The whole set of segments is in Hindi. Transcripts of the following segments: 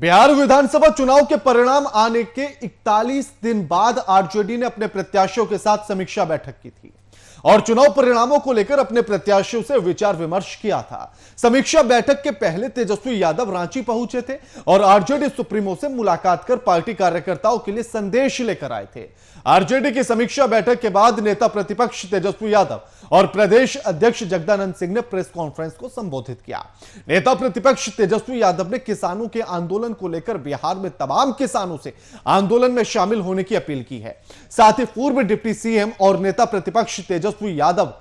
बिहार विधानसभा चुनाव के परिणाम आने के 41 दिन बाद आरजेडी ने अपने प्रत्याशियों के साथ समीक्षा बैठक की थी और चुनाव परिणामों को लेकर अपने प्रत्याशियों से विचार विमर्श किया था। समीक्षा बैठक के पहले तेजस्वी यादव रांची पहुंचे थे और आरजेडी सुप्रीमो से मुलाकात कर पार्टी कार्यकर्ताओं के लिए संदेश लेकर आए थे। आरजेडी की समीक्षा बैठक के बाद नेता प्रतिपक्ष तेजस्वी यादव और प्रदेश अध्यक्ष जगदानंद सिंह ने प्रेस कॉन्फ्रेंस को संबोधित किया। नेता प्रतिपक्ष तेजस्वी यादव ने किसानों के आंदोलन को लेकर बिहार में तमाम किसानों से आंदोलन में शामिल होने की अपील की है। साथ ही पूर्व डिप्टी सीएम और नेता प्रतिपक्ष तेजस्वी यादव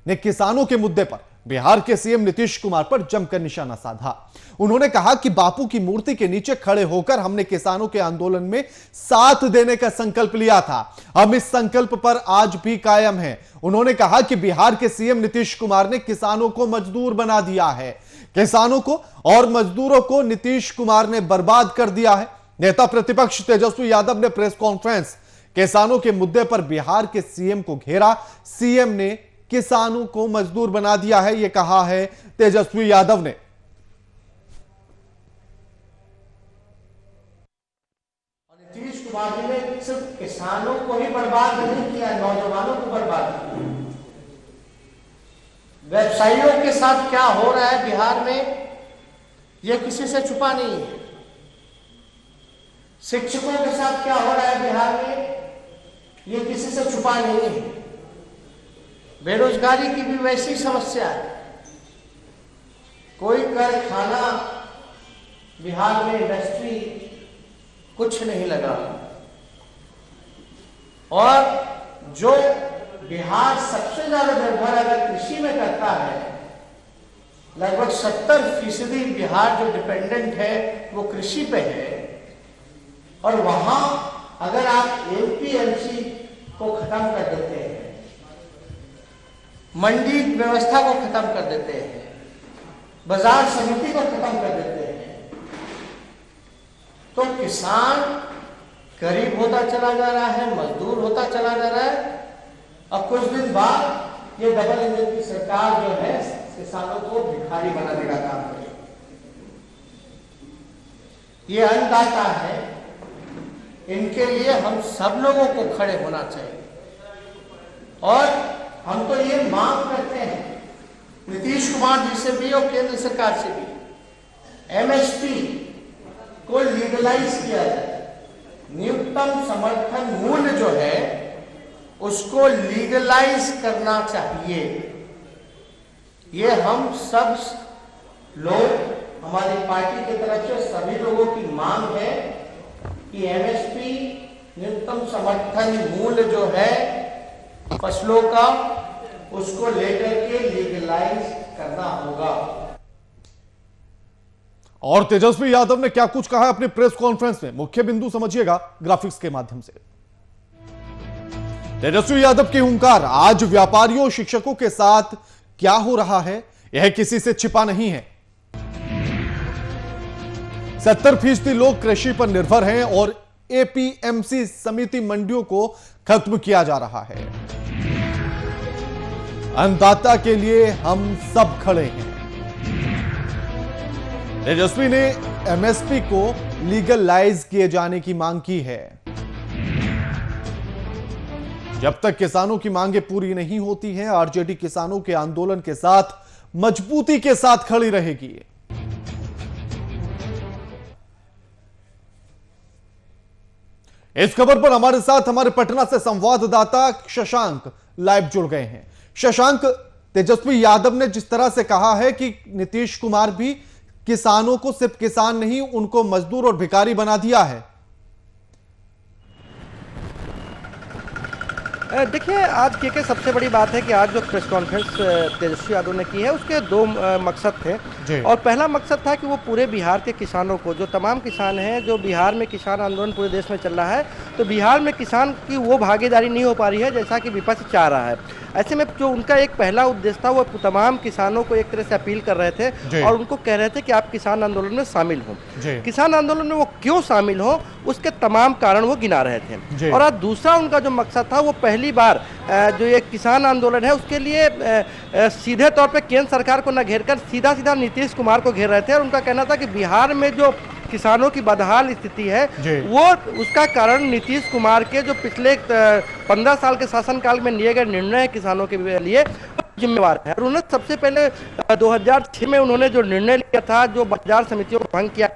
ने किसानों के मुद्दे पर बिहार के सीएम नीतीश कुमार पर जमकर निशाना साधा। उन्होंने कहा कि बापू की मूर्ति के नीचे खड़े होकर हमने किसानों के आंदोलन में साथ देने का संकल्प लिया था। हम इस संकल्प पर आज भी कायम हैं। उन्होंने कहा कि बिहार के सीएम नीतीश कुमार ने किसानों को मजदूर बना दिया है। किसानों को और मजदूरों को नीतीश कुमार ने बर्बाद कर दिया है। नेता प्रतिपक्ष तेजस्वी यादव ने प्रेस कॉन्फ्रेंस किसानों के मुद्दे पर बिहार के सीएम को घेरा। सीएम ने किसानों को मजदूर बना दिया है, यह कहा है तेजस्वी यादव ने। नीतीश कुमार जी ने सिर्फ किसानों को ही बर्बाद नहीं किया, नौजवानों को बर्बाद किया। व्यवसायियों के साथ क्या हो रहा है बिहार में, यह किसी से छुपा नहीं है। शिक्षकों के साथ क्या हो रहा है बिहार में, यह किसी से छुपा नहीं है। बेरोजगारी की भी वैसी समस्या है। कोई कारखाना बिहार में, इंडस्ट्री कुछ नहीं लगा। और जो बिहार सबसे ज्यादा निर्भर अगर कृषि में करता है, लगभग 70% बिहार जो डिपेंडेंट है वो कृषि पे है। और वहां अगर आप एपीएमसी को खत्म कर देते हैं, मंडी व्यवस्था को खत्म कर देते हैं, बाजार समिति को खत्म कर देते हैं, तो किसान गरीब होता चला जा रहा है, मजदूर होता चला जा रहा है। अब कुछ दिन बाद ये डबल इंजन की सरकार जो है किसानों को भिखारी बनाने का काम करेगी। ये अन्नदाता है, इनके लिए हम सब लोगों को खड़े होना चाहिए। और हम तो ये मांग करते हैं नीतीश कुमार जी से भी और केंद्र सरकार से भी, एमएसपी को लीगलाइज किया जाए। न्यूनतम समर्थन मूल्य जो है उसको लीगलाइज करना चाहिए। ये हम सब लोग, हमारी पार्टी की तरफ से सभी लोगों की मांग है कि एमएसपी न्यूनतम समर्थन मूल्य जो है फसलों का, उसको लेकर के लीगलाइज करना होगा। और तेजस्वी यादव ने क्या कुछ कहा अपने प्रेस कॉन्फ्रेंस में, मुख्य बिंदु समझिएगा ग्राफिक्स के माध्यम से। तेजस्वी यादव की हुंकार, आज व्यापारियों शिक्षकों के साथ क्या हो रहा है यह किसी से छिपा नहीं है। 70% लोग कृषि पर निर्भर हैं और एपीएमसी समिति मंडियों को खत्म किया जा रहा है। अन्नदाता के लिए हम सब खड़े हैं। तेजस्वी ने एमएसपी को लीगलाइज किए जाने की मांग की है। जब तक किसानों की मांगें पूरी नहीं होती हैं, आरजेडी किसानों के आंदोलन के साथ मजबूती के साथ खड़ी रहेगी। इस खबर पर हमारे साथ हमारे पटना से संवाददाता शशांक लाइव जुड़ गए हैं। शशांक, तेजस्वी यादव ने जिस तरह से कहा है कि नीतीश कुमार भी किसानों को सिर्फ किसान नहीं, उनको मजदूर और भिखारी बना दिया है। देखिए, आज के सबसे बड़ी बात है कि आज जो प्रेस कॉन्फ्रेंस तेजस्वी यादव ने की है उसके दो मकसद थे। और पहला मकसद था कि वो पूरे बिहार के किसानों को, जो तमाम किसान हैं, जो बिहार में किसान आंदोलन पूरे देश में चल रहा है, तो बिहार में किसान की वो भागीदारी नहीं हो पा रही है जैसा कि विपक्ष चाह रहा है। ऐसे में जो उनका एक पहला उद्देश्य था वो तमाम किसानों को एक तरह से अपील कर रहे थे और उनको कह रहे थे कि आप किसान आंदोलन में शामिल हो। किसान आंदोलन में वो क्यों शामिल हो, उसके तमाम कारण वो गिना रहे थे। और आज दूसरा उनका जो मकसद था, वो पहली बार जो ये किसान आंदोलन है उसके लिए सीधे तौर पे केंद्र सरकार को न घेरकर सीधा सीधा नीतीश कुमार को घेर रहे थे। और उनका कहना था कि बिहार में जो किसानों की बदहाल स्थिति है वो उसका कारण नीतीश कुमार के जो पिछले 15 साल के शासनकाल में लिए गए निर्णय है किसानों के लिए जिम्मेवार है। और उन्होंने सबसे पहले 2006 में उन्होंने जो निर्णय लिया था, जो बाजार समितियों को भंग किया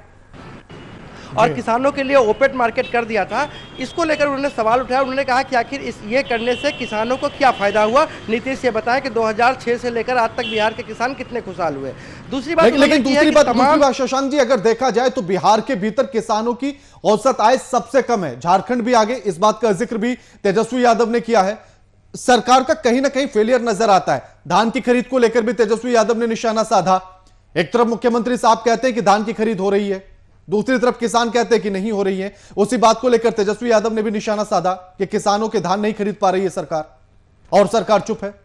और किसानों के लिए ओपेन मार्केट कर दिया था, इसको लेकर उन्होंने सवाल उठाया। उन्होंने कहा कि आखिर ये करने से किसानों को क्या फायदा हुआ। नीतीश ये बताएं कि 2006 से लेकर आज तक बिहार के किसान कितने खुशहाल हुए। दूसरी बात, लेकिन दूसरी बात शशांक जी, अगर देखा जाए तो बिहार के भीतर किसानों की औसत आय सबसे कम है, झारखंड भी आगे, इस बात का जिक्र भी तेजस्वी यादव ने किया है। सरकार का कहीं ना कहीं फेलियर नजर आता है। धान की खरीद को लेकर भी तेजस्वी यादव ने निशाना साधा। एक तरफ मुख्यमंत्री साहब कहते हैं कि धान की खरीद हो रही है, दूसरी तरफ किसान कहते हैं कि नहीं हो रही है। उसी बात को लेकर तेजस्वी यादव ने भी निशाना साधा कि किसानों के धान नहीं खरीद पा रही है सरकार, और सरकार चुप है।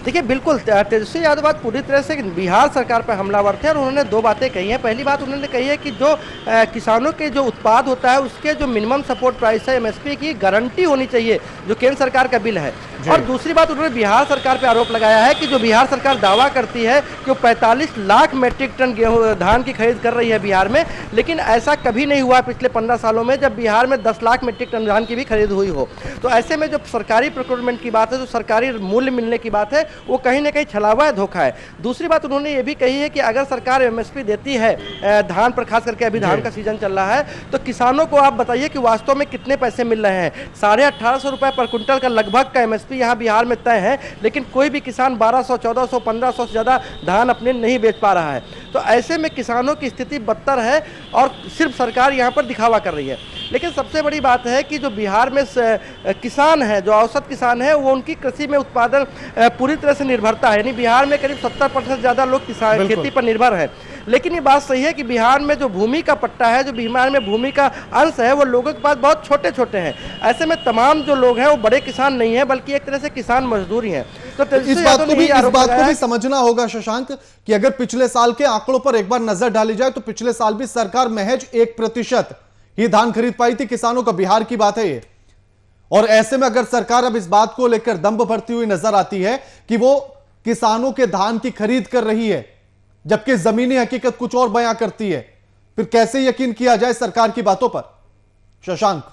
देखिए, बिल्कुल तेजस्वी यादव बात पूरी तरह से बिहार सरकार पर हमलावर थे और उन्होंने दो बातें कही हैं। पहली बात उन्होंने कही है कि जो किसानों के जो उत्पाद होता है उसके जो मिनिमम सपोर्ट प्राइस है एमएसपी की गारंटी होनी चाहिए, जो केंद्र सरकार का बिल है। और दूसरी बात उन्होंने बिहार सरकार पर आरोप लगाया है कि जो बिहार सरकार दावा करती है कि वो 45 लाख मेट्रिक टन गेहूं धान की खरीद कर रही है बिहार में, लेकिन ऐसा कभी नहीं हुआ पिछले 15 सालों में जब बिहार में 10 लाख मेट्रिक टन धान की भी खरीद हुई हो। तो ऐसे में जो सरकारी प्रोक्योरमेंट की बात है, जो सरकारी मूल्य मिलने की बात है, वो कहीं ना कहीं छलावा है, धोखा है। दूसरी बात उन्होंने ये भी कही है कि अगर सरकार एमएसपी देती है धान पर, खास करके अभी धान का सीजन चल रहा है, तो किसानों को आप बताइए कि वास्तव में कितने पैसे मिल रहे हैं। 1850 रुपए पर क्विंटल का लगभग का एमएसपी यहाँ बिहार में तय है, लेकिन कोई भी किसान 1200, 1400, 1500 से ज्यादा धान अपने नहीं बेच पा रहा है। तो ऐसे में किसानों की स्थिति बदतर है और सिर्फ सरकार यहाँ पर दिखावा कर रही है। लेकिन सबसे बड़ी बात है कि जो बिहार में किसान है, जो औसत किसान है, वो उनकी कृषि में उत्पादन पूरी तरह से निर्भरता है। यानी बिहार में करीब 70% ज्यादा लोग किसान खेती पर निर्भर है। लेकिन ये बात सही है कि बिहार में जो भूमि का पट्टा है, जो बिहार में भूमि का अंश है, वो लोगों के पास बहुत छोटे छोटे हैं। ऐसे में तमाम जो लोग हैं वो बड़े किसान नहीं है, बल्कि एक तरह से किसान मजदूर ही हैं। तो इस बात को भी समझना होगा शशांक कि अगर पिछले साल के आंकड़ों पर एक बार नजर डाली जाए तो पिछले साल भी सरकार महज 1% ही धान खरीद पाई थी किसानों का। बिहार की बात है ये। और ऐसे में अगर सरकार अब इस बात को लेकर दंभ भरती हुई नजर आती है कि वो किसानों के धान की खरीद कर रही है, जबकि जमीनी हकीकत कुछ और बयां करती है, फिर कैसे यकीन किया जाए सरकार की बातों पर? शशांक,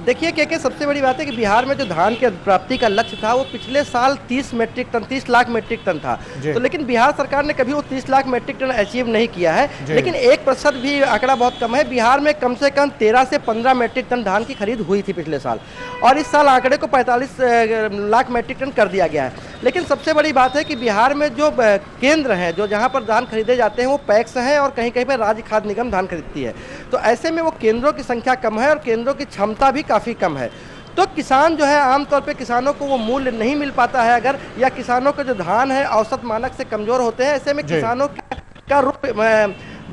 देखिए क्या सबसे बड़ी बात है कि बिहार में जो धान के प्राप्ति का लक्ष्य था वो पिछले साल 30 लाख मेट्रिक टन था। तो लेकिन बिहार सरकार ने कभी वो 30 लाख मेट्रिक टन अचीव नहीं किया है। लेकिन 1% भी आंकड़ा बहुत कम है। बिहार में कम से कम 13 से 15 मेट्रिक टन धान की खरीद हुई थी पिछले साल, और इस साल आंकड़े को 45 लाख मेट्रिक टन कर दिया गया है। लेकिन सबसे बड़ी बात है कि बिहार में जो केंद्र हैं, जो जहाँ पर धान खरीदे जाते हैं, वो पैक्स हैं और कहीं कहीं पर राज्य खाद्य निगम धान खरीदती है। तो ऐसे में वो केंद्रों की संख्या कम है और केंद्रों की क्षमता भी काफ़ी कम है। तो किसान जो है, आमतौर पे किसानों को वो मूल्य नहीं मिल पाता है अगर, या किसानों का जो धान है औसत मानक से कमज़ोर होते हैं। ऐसे में किसानों का रुख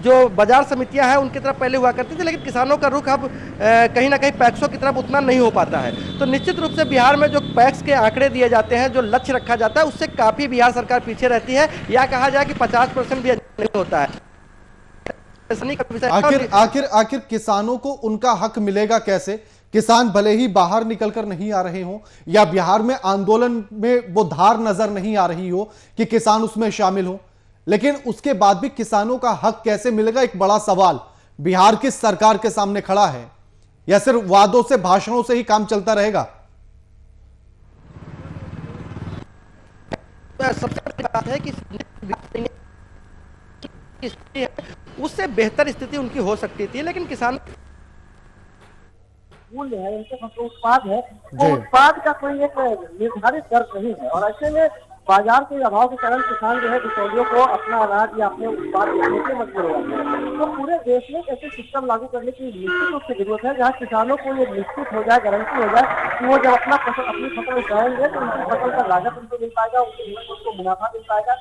जो बाजार समितियां हैं उनकी तरफ पहले हुआ करती थी, लेकिन किसानों का रुख अब कहीं ना कहीं पैक्सों की तरफ उतना नहीं हो पाता है। तो निश्चित रूप से बिहार में जो पैक्स के आंकड़े दिए जाते हैं, जो लक्ष्य रखा जाता है, उससे काफ़ी बिहार सरकार पीछे रहती है, या कहा जाए कि 50% भी नहीं होता है। आखिर किसानों को उनका हक मिलेगा कैसे? किसान भले ही बाहर निकलकर नहीं आ रहे हों या बिहार में आंदोलन में वो धार नजर नहीं आ रही हो कि किसान उसमें शामिल हो, लेकिन उसके बाद भी किसानों का हक कैसे मिलेगा? एक बड़ा सवाल बिहार की सरकार के सामने खड़ा है, या सिर्फ वादों से, भाषणों से ही काम चलता रहेगा? सबसे बड़ी बात है कि उससे बेहतर स्थिति उनकी हो सकती थी, लेकिन किसान मूल्य है, इनके जो उत्पाद है वो उत्पाद का कोई एक निर्धारित दर नहीं है। और ऐसे में बाजार के अभाव के कारण किसान जो है बिचौलियों को अपना अनाज या अपने उत्पाद बेचने के मजबूर हो जाते हैं। तो पूरे देश में ऐसे सिस्टम लागू करने की निश्चित रूप से जरूरत है जहाँ किसानों को ये निश्चित हो जाए, गारंटी हो जाए कि वो जब अपनी फसल उगाएंगे तो उनकी फसल का लागत उनको मिल पाएगा, उनके जीवन को उनको मुनाफा मिल पाएगा।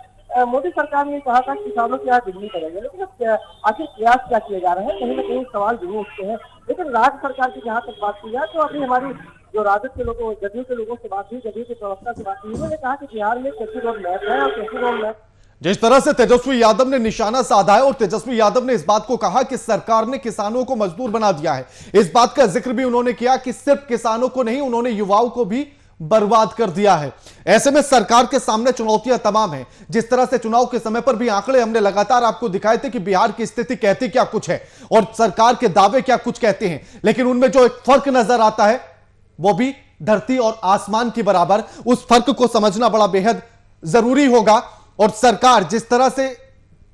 मोदी सरकार ने कहा था किसानों की आज दुगनी करेंगे, लेकिन आखिर प्रयास क्या किए जा रहे हैं, कहीं ना कहीं सवाल जरूर उठते हैं। लेकिन राज्य सरकार की जहाँ तक बात की जाए तो अभी हमारी जो राजद के लोगों, जदयू के लोगों से बात हुई, जदयू के प्रवक्ता से बात हुई, उन्होंने कहा कि बिहार में कृषि रोड मैप है और कृषि रोड मैप जिस तरह से तेजस्वी यादव ने निशाना साधा है, और तेजस्वी यादव ने इस बात को कहा कि सरकार ने किसानों को मजदूर बना दिया है, इस बात का जिक्र भी उन्होंने किया कि सिर्फ किसानों को नहीं, उन्होंने युवाओं को भी बर्बाद कर दिया है। ऐसे में सरकार के सामने चुनौतियां तमाम हैं। जिस तरह से चुनाव के समय पर भी आंकड़े हमने लगातार आपको दिखाए थे कि बिहार की स्थिति कहती क्या कुछ है और सरकार के दावे क्या कुछ कहते हैं, लेकिन उनमें जो एक फर्क नजर आता है वो भी धरती और आसमान की बराबर। उस फर्क को समझना बड़ा बेहद जरूरी होगा। और सरकार जिस तरह से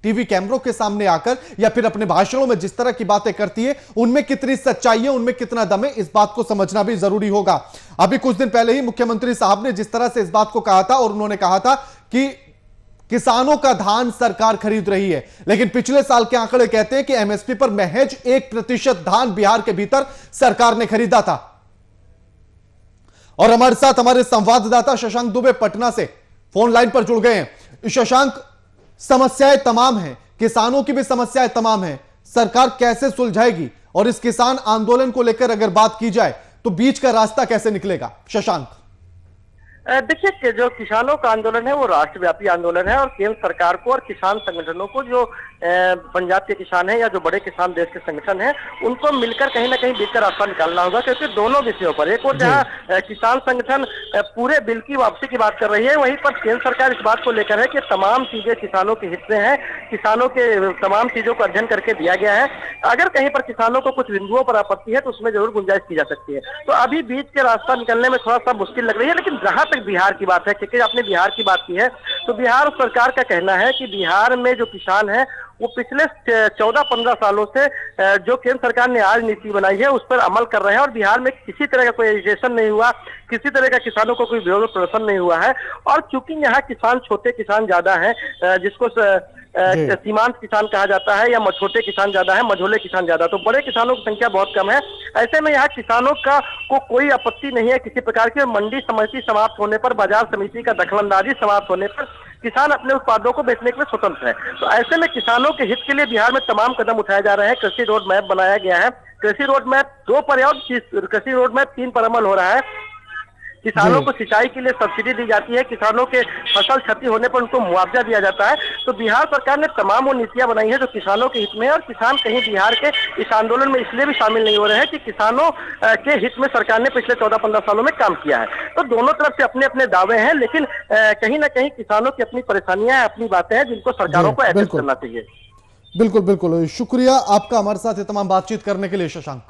टीवी कैमरों के सामने आकर या फिर अपने भाषणों में जिस तरह की बातें करती है, उनमें कितनी सच्चाई है, उनमें कितना दम है, इस बात को समझना भी जरूरी होगा। अभी कुछ दिन पहले ही मुख्यमंत्री साहब ने जिस तरह से इस बात को कहा था और उन्होंने कहा था कि किसानों का धान सरकार खरीद रही है, लेकिन पिछले साल के आंकड़े कहते हैं कि एमएसपी पर महज 1% धान बिहार के भीतर सरकार ने खरीदा था। और हमारे साथ हमारे संवाददाता शशांक दुबे पटना से फोन लाइन पर जुड़ गए हैं। शशांक, समस्याएं तमाम हैं, किसानों की भी समस्याएं तमाम हैं, सरकार कैसे सुलझाएगी? और इस किसान आंदोलन को लेकर अगर बात की जाए तो बीच का रास्ता कैसे निकलेगा? शशांक, देखिए, जो किसानों का आंदोलन है वो राष्ट्रव्यापी आंदोलन है और केंद्र सरकार को और किसान संगठनों को, जो पंजाब के किसान हैं या जो बड़े किसान देश के संगठन हैं, उनको मिलकर कहीं ना कहीं बीच का रास्ता निकालना होगा। क्योंकि दोनों विषयों पर, एक और जहाँ किसान संगठन पूरे बिल की वापसी की बात कर रही है, वहीं पर केंद्र सरकार इस बात को लेकर है कि तमाम चीजें किसानों के हित में है, किसानों के तमाम चीजों को अध्ययन करके दिया गया है। अगर कहीं पर किसानों को कुछ बिंदुओं पर आपत्ति है तो उसमें जरूर गुंजाइश की जा सकती है। तो अभी बीच के रास्ता निकलने में थोड़ा सा मुश्किल लग रही है। लेकिन जहां बिहार की बात है, क्योंकि आपने बिहार की बात की है, तो बिहार सरकार का कहना है कि बिहार में जो किसान है वो पिछले 14-15 सालों से जो केंद्र सरकार ने आज नीति बनाई है उस पर अमल कर रहे हैं और बिहार में किसी तरह का कोई एजिटेशन नहीं हुआ, किसी तरह का किसानों को कोई विरोध प्रदर्शन नहीं हुआ है। और चूंकि यहाँ किसान, छोटे किसान ज्यादा हैं, जिसको सीमांत किसान कहा जाता है, या छोटे किसान ज्यादा है, मझोले किसान ज्यादा, तो बड़े किसानों की संख्या बहुत कम है। ऐसे में यहाँ किसानों को कोई आपत्ति नहीं है किसी प्रकार की। मंडी समिति समाप्त होने पर, बाजार समिति का दखलंदाजी समाप्त होने पर किसान अपने उत्पादों को बेचने के लिए स्वतंत्र है। तो ऐसे में किसानों के हित के लिए बिहार में तमाम कदम उठाए जा रहे हैं। कृषि रोड मैप बनाया गया है। कृषि रोड मैप 2 पर है और कृषि रोड मैप 3 पर अमल हो रहा है। किसानों को सिंचाई के लिए सब्सिडी दी जाती है, किसानों के फसल क्षति होने पर उनको मुआवजा दिया जाता है। तो बिहार सरकार ने तमाम वो नीतियां बनाई है जो किसानों के हित में है। और किसान कहीं बिहार के इस आंदोलन में इसलिए भी शामिल नहीं हो रहे हैं कि किसानों के हित में सरकार ने पिछले 14-15 सालों में काम किया है। तो दोनों तरफ से अपने अपने दावे हैं, लेकिन कहीं ना कहीं किसानों की अपनी परेशानियां, अपनी बातें हैं जिनको सरकारों को एड्रेस करना चाहिए। बिल्कुल बिल्कुल, शुक्रिया आपका हमारे साथ ये तमाम बातचीत करने के लिए शशांक।